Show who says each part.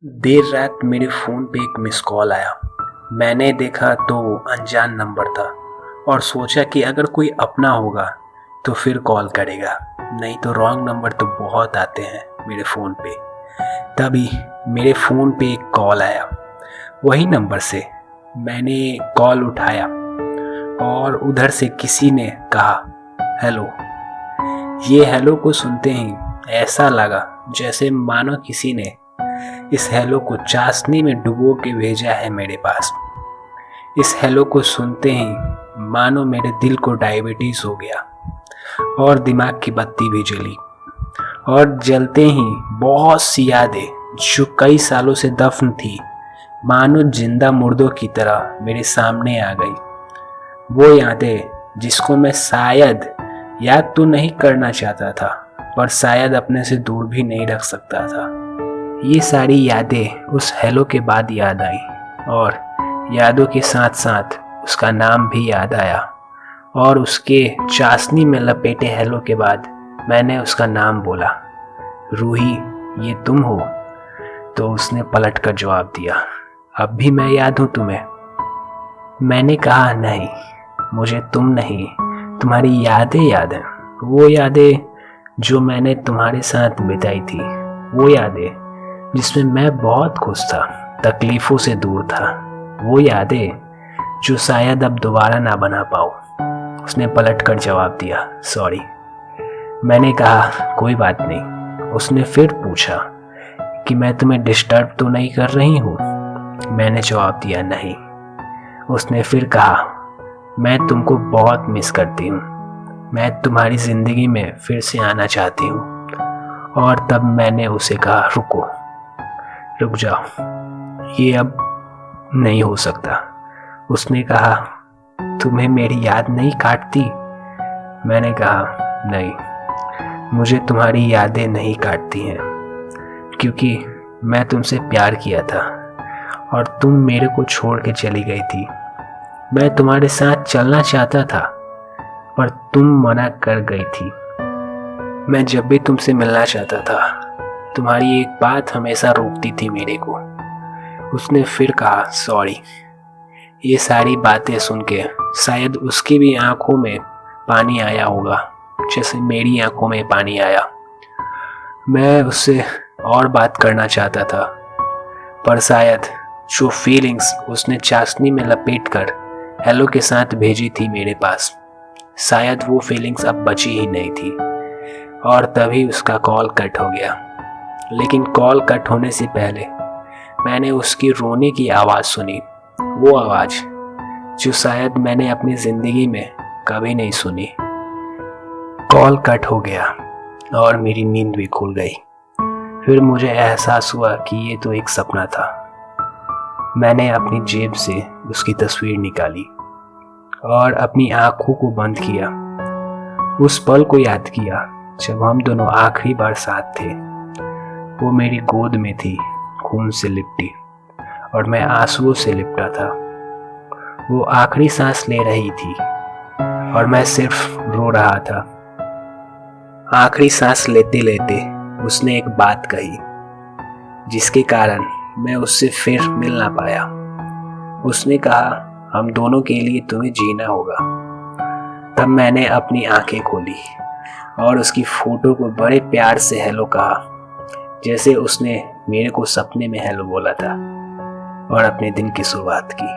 Speaker 1: देर रात मेरे फ़ोन पे एक मिस कॉल आया। मैंने देखा तो अनजान नंबर था और सोचा कि अगर कोई अपना होगा तो फिर कॉल करेगा, नहीं तो रॉन्ग नंबर तो बहुत आते हैं मेरे फ़ोन पे। तभी मेरे फ़ोन पे एक कॉल आया, वही नंबर से। मैंने कॉल उठाया और उधर से किसी ने कहा हेलो। ये हेलो को सुनते ही ऐसा लगा जैसे मानो किसी ने इस हेलो को चाशनी में डुबो के भेजा है मेरे पास। इस हेलो को सुनते ही मानो मेरे दिल को डायबिटीज हो गया और दिमाग की बत्ती भी जली, और जलते ही बहुत सी यादें जो कई सालों से दफन थी मानो जिंदा मुर्दों की तरह मेरे सामने आ गई। वो यादें जिसको मैं शायद याद तो नहीं करना चाहता था, पर शायद अपने से दूर भी नहीं रख सकता था। ये सारी यादें उस हेलो के बाद याद आई, और यादों के साथ साथ उसका नाम भी याद आया। और उसके चाशनी में लपेटे हेलो के बाद मैंने उसका नाम बोला, रूही ये तुम हो? तो उसने पलट कर जवाब दिया, अब भी मैं याद हूँ तुम्हें? मैंने कहा नहीं, मुझे तुम नहीं, तुम्हारी यादें याद हैं। वो यादें जो मैंने तुम्हारे साथ बिताई थी, वो यादें जिसमें मैं बहुत खुश था, तकलीफ़ों से दूर था। वो यादें जो शायद अब दोबारा ना बना पाऊँ। उसने पलट कर जवाब दिया, सॉरी। मैंने कहा कोई बात नहीं। उसने फिर पूछा कि मैं तुम्हें डिस्टर्ब तो नहीं कर रही हूँ? मैंने जवाब दिया नहीं। उसने फिर कहा मैं तुमको बहुत मिस करती हूँ, मैं तुम्हारी ज़िंदगी में फिर से आना चाहती हूँ। और तब मैंने उसे कहा रुक जाओ, ये अब नहीं हो सकता। उसने कहा तुम्हें मेरी याद नहीं काटती? मैंने कहा नहीं, मुझे तुम्हारी यादें नहीं काटती हैं, क्योंकि मैं तुमसे प्यार किया था और तुम मेरे को छोड़ के चली गई थी। मैं तुम्हारे साथ चलना चाहता था पर तुम मना कर गई थी। मैं जब भी तुमसे मिलना चाहता था, तुम्हारी एक बात हमेशा रोकती थी मेरे को। उसने फिर कहा सॉरी। ये सारी बातें सुन के शायद उसकी भी आंखों में पानी आया होगा, जैसे मेरी आंखों में पानी आया। मैं उससे और बात करना चाहता था, पर शायद जो फीलिंग्स उसने चाशनी में लपेट कर हेलो के साथ भेजी थी मेरे पास, शायद वो फीलिंग्स अब बची ही नहीं थी। और तभी उसका कॉल कट हो गया। लेकिन कॉल कट होने से पहले मैंने उसकी रोने की आवाज़ सुनी, वो आवाज़ जो शायद मैंने अपनी ज़िंदगी में कभी नहीं सुनी। कॉल कट हो गया और मेरी नींद भी खुल गई। फिर मुझे एहसास हुआ कि ये तो एक सपना था। मैंने अपनी जेब से उसकी तस्वीर निकाली और अपनी आँखों को बंद किया। उस पल को याद किया जब हम दोनों आखिरी बार साथ थे। वो मेरी गोद में थी, खून से लिपटी, और मैं आंसुओं से लिपटा था। वो आखिरी सांस ले रही थी और मैं सिर्फ रो रहा था। आखिरी सांस लेते लेते उसने एक बात कही जिसके कारण मैं उससे फिर मिल ना पाया। उसने कहा हम दोनों के लिए तुम्हें जीना होगा। तब मैंने अपनी आंखें खोली और उसकी फोटो को बड़े प्यार से हेलो कहा, जैसे उसने मेरे को सपने में हेलो बोला था, और अपने दिन की शुरुआत की।